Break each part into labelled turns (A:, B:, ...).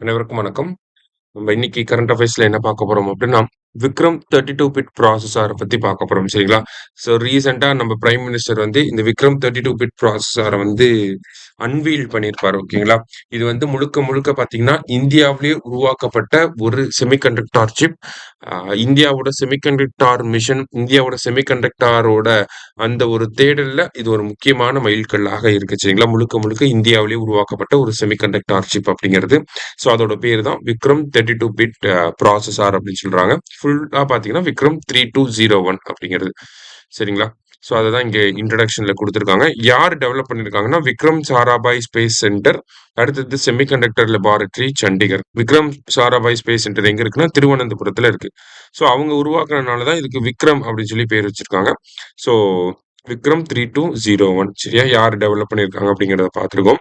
A: அனைவருக்கும் வணக்கம். நம்ம இன்னைக்கு கரண்ட் அஃபேர்ஸ்ல என்ன பார்க்க போறோம் அப்படின்னா, விக்ரம் 32 பிட் ப்ராசஸர பத்தி பார்க்க போறோம். சரிங்களா? ஸோ ரீசென்ட்டா நம்ம பிரைம் மினிஸ்டர் வந்து இந்த விக்ரம் 32 பிட் ப்ராசஸர வந்து அன்வீல் பண்ணியிருப்பாரு. ஓகேங்களா? இது வந்து முழுக்க முழுக்க பார்த்தீங்கன்னா, இந்தியாவிலேயே உருவாக்கப்பட்ட ஒரு செமிகண்டக்டார் சிப். அ இந்தியாவோட செமிகண்டக்டார் மிஷன், இந்தியாவோட செமிகண்டக்டாரோட அந்த ஒரு தேடல்ல இது ஒரு முக்கியமான மைல்கல்லாக இருக்கு. சரிங்களா? முழுக்க முழுக்க இந்தியாவிலேயே உருவாக்கப்பட்ட ஒரு செமிகண்டக்டார் சிப் அப்படிங்கிறது. ஸோ அதோட பேரு தான் விக்ரம் 32 பிட் ப்ராசஸர் அப்படின்னு சொல்றாங்க. ஃபுல்லா பார்த்தீங்கன்னா, விக்ரம் 3201 அப்படிங்கிறது. சரிங்களா? ஸோ அததான் இங்க இன்ட்ரோடக்ஷன்ல குடுத்திருக்காங்க. யார் டெவலப் பண்ணியிருக்காங்கன்னா, விக்ரம் சாராபாய் ஸ்பேஸ் சென்டர், அடுத்தது semiconductor laboratory Chandigarh. Vikram Sarabhai space centre எங்க இருக்குன்னா, திருவனந்தபுரத்துல இருக்கு. ஸோ அவங்க உருவாக்குனனால தான் இதுக்கு விக்ரம் அப்படின்னு சொல்லி பேர் வச்சிருக்காங்க. ஸோ விக்ரம் 3201 சரியா? யார் டெவலப் பண்ணியிருக்காங்க அப்படிங்கிறத பார்த்துருக்கோம்.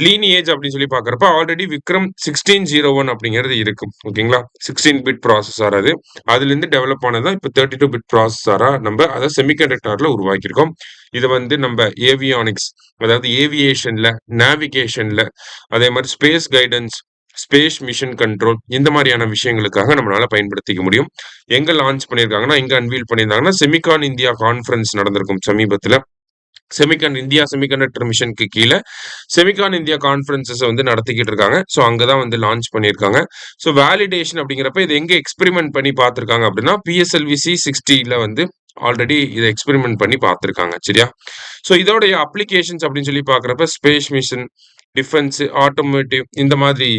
A: லீனியேஜ் அப்படின்னு சொல்லி பார்க்குறப்ப ஆல்ரெடி விக்ரம் 1601 அப்படிங்கிறது இருக்கு. ஓகேங்களா? 16 பிட் ப்ராசஸர் அது. அதுலேருந்து டெவலப் ஆனது தான் இப்ப 32 பிட் ப்ராசஸரா நம்ம அத செமிகண்டக்டர்ல உருவாக்கியிருக்கோம். இத வந்து நம்ம ஏவியானிக்ஸ், அதாவது ஏவியேஷன்ல, நேவிகேஷன்ல, அதே மாரி space guidance, space mission control இந்த மாரியான விஷயங்களுக்காக நம்மளால பயன்படுத்திக்க முடியும். எங்க லான்ச் பண்ணியிருக்காங்கன்னா, எங்க அன்வீல் பண்ணியிருந்தாங்கன்னா, செமிகான் இந்தியா கான்ஃபரன்ஸ் நடந்திருக்கும் சமீபத்தில. இந்தியா செமிகண்டக்டர் மிஷனுக்கு கீழ செமிகான் இந்தியா கான்ஃபரன்ஸஸ வந்து நடத்திக்கிட்டு இருக்காங்க. ஸோ அங்க தான் வந்து லான்ச் பண்ணியிருக்காங்க. ஸோ வேலிடேஷன் அப்படிங்கிறப்ப இது எங்க எக்ஸ்பெரிமென்ட் பண்ணி பார்த்திருக்காங்க அப்படின்னா, PSLV C60ல வந்து ஆல்ரெடி இத எக்ஸ்பெரிமென்ட் பண்ணி பார்த்திருக்காங்க. சரியா? ஸோ இதோடைய அப்ளிகேஷன்ஸ் அப்படின்னு சொல்லி பார்க்கிறப்ப ஸ்பேஸ் மிஷன், டிஃபென்ஸ், ஆட்டோமோட்டிவ் இந்த மாதிரி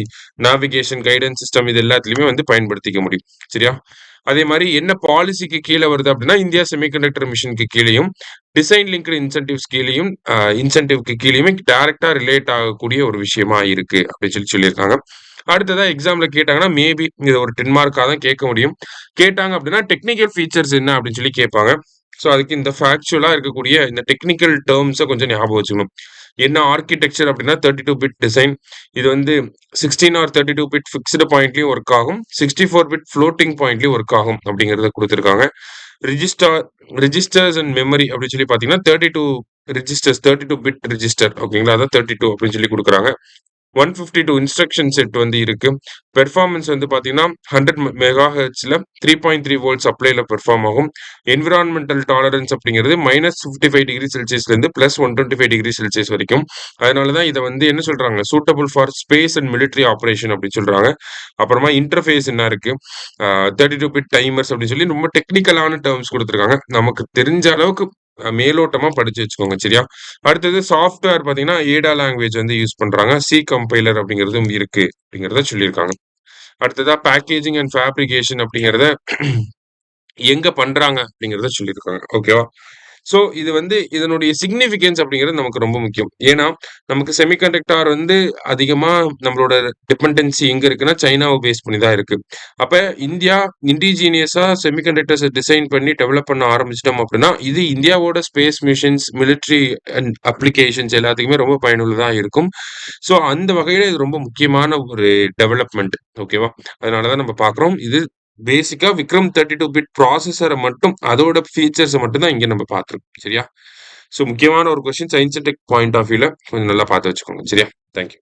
A: நேவிகேஷன், கைடன்ஸ் சிஸ்டம் இது எல்லாத்துலயுமே வந்து பயன்படுத்திக்க முடியும். சரியா? அதே மாரி என்ன பாலிசிக்கு கீழ வருது அப்படின்னா, இந்தியா செமிகண்டக்டர் மிஷனுக்கு கீழயும், டிசைன் லிங்க்டு இன்சென்டிவ்ஸ் கீழயும் இன்சென்டிவ்க்கு கீழயுமே டைரக்ட்டா ரிலேட் ஆகக்கூடிய ஒரு விஷயமா இருக்கு அப்படின்னு சொல்லியிருக்காங்க. அடுத்ததா எக்ஸாம்ல கேட்டாங்கன்னா, மேபி இத ஒரு 10 மார்க்கா தான் கேட்க முடியும். கேட்டாங்க அப்படின்னா, டெக்னிக்கல் ஃபீச்சர்ஸ் என்ன அப்படின்னு சொல்லி கேட்பாங்க. ஸோ அதுக்கு இந்த ஃபேக்சுவலா இருக்கக்கூடிய இந்த டெக்னிக்கல் டெர்ம்ஸ கொஞ்சம் ஞாபகம் வச்சுக்கணும். என்ன ஆர்க்கிடெக்சர் அப்படின்னா 32 பிட் டிசைன். இது வந்து 16 ஆர் 32 பிட் ஃபிக்ஸ்டு பாயிண்ட்லயும் ஒர்க் ஆகும். 64 பிட் ஃப்ளோட்டிங் பாயிண்ட்லயும் ஒர்க் ஆகும் அப்படிங்கிறத குடுத்திருக்காங்க. ரிஜிஸ்டர் ரிஜிஸ்டர்ஸ் அண்ட் மெமரி அப்படின்னு சொல்லி பார்த்தீங்கன்னா, 32 ரிஜிஸ்டர்ஸ் 32 பிட் ரிஜிஸ்டர் ஓகேங்களா? அதான் 32 அப்படின்னு சொல்லி குடுக்குறாங்க. 152 இன்ஸ்ட்ரக்ஷன் செட் வந்து இருக்கு. பெர்ஃபார்மன்ஸ் வந்து பார்த்தீங்கன்னா, 100 மெகா ஹெர்ட்ஸ்ல 3.3 வோல்ட் சப்ளைல பெர்ஃபார்ம் ஆகும். என்விரான்மென்டல் டாலரன்ஸ் அப்படிங்கிறது -55°C-லேருந்து +125°C வரைக்கும். அதனால தான் இத வந்து என்ன சொல்றாங்க, suitable for space and military operation அப்படின்னு சொல்றாங்க. அப்புறமா இன்டர்ஃபேஸ் என்ன இருக்கு, 32 பிட் டைமர்ஸ் அப்படின்னு சொல்லி ரொம்ப டெக்னிக்கலான டெர்ம்ஸ் குடுத்துருக்காங்க. நமக்கு தெரிஞ்ச அளவுக்கு மேலோட்டமா படிச்சு வச்சுக்கோங்க. சரியா? அடுத்தது சாஃப்ட்வேர் பார்த்தீங்கன்னா, ஏடா லாங்குவேஜ் வந்து யூஸ் பண்றாங்க. சி கம்பைலர் அப்படிங்கிறதும் இருக்கு அப்படிங்கிறத சொல்லியிருக்காங்க. அடுத்ததா பேக்கேஜிங் அண்ட் ஃபேப்ரிகேஷன் அப்படிங்கிறத எங்க பண்றாங்க அப்படிங்கிறத சொல்லியிருக்காங்க. ஓகேவா? ஸோ இது வந்து இதனுடைய சிக்னிஃபிகன்ஸ் அப்படிங்கிறது நமக்கு ரொம்ப முக்கியம். ஏன்னா, நமக்கு செமிகண்டக்டார் வந்து அதிகமா நம்மளோட டிபெண்டன்சி எங்க இருக்குன்னா, சைனாவ பேஸ் பண்ணி தான் இருக்கு. அப்ப இந்தியா இண்டிஜினியஸா செமிகண்டக்டர்ஸ டிசைன் பண்ணி டெவலப் பண்ண ஆரம்பிச்சுட்டோம் அப்படின்னா, இது இந்தியாவோட space missions, military and applications எல்லாத்துக்குமே ரொம்ப பயனுள்ளதா இருக்கும். ஸோ அந்த வகையில இது ரொம்ப முக்கியமான ஒரு டெவலப்மெண்ட். ஓகேவா? அதனால தான் நம்ம பார்க்குறோம். இது பேசிக்கா விக்ரம் 32 பிட் ப்ராசஸர மட்டும் அதோட ஃபீச்சர்ஸ மட்டும் தான் இங்க நம்ம பார்த்துருக்கோம். சரியா? ஸோ முக்கியமான ஒரு question science and tech point of வியூல கொஞ்சம் நல்லா பார்த்து வச்சுக்கோங்க. சரியா? Thank you.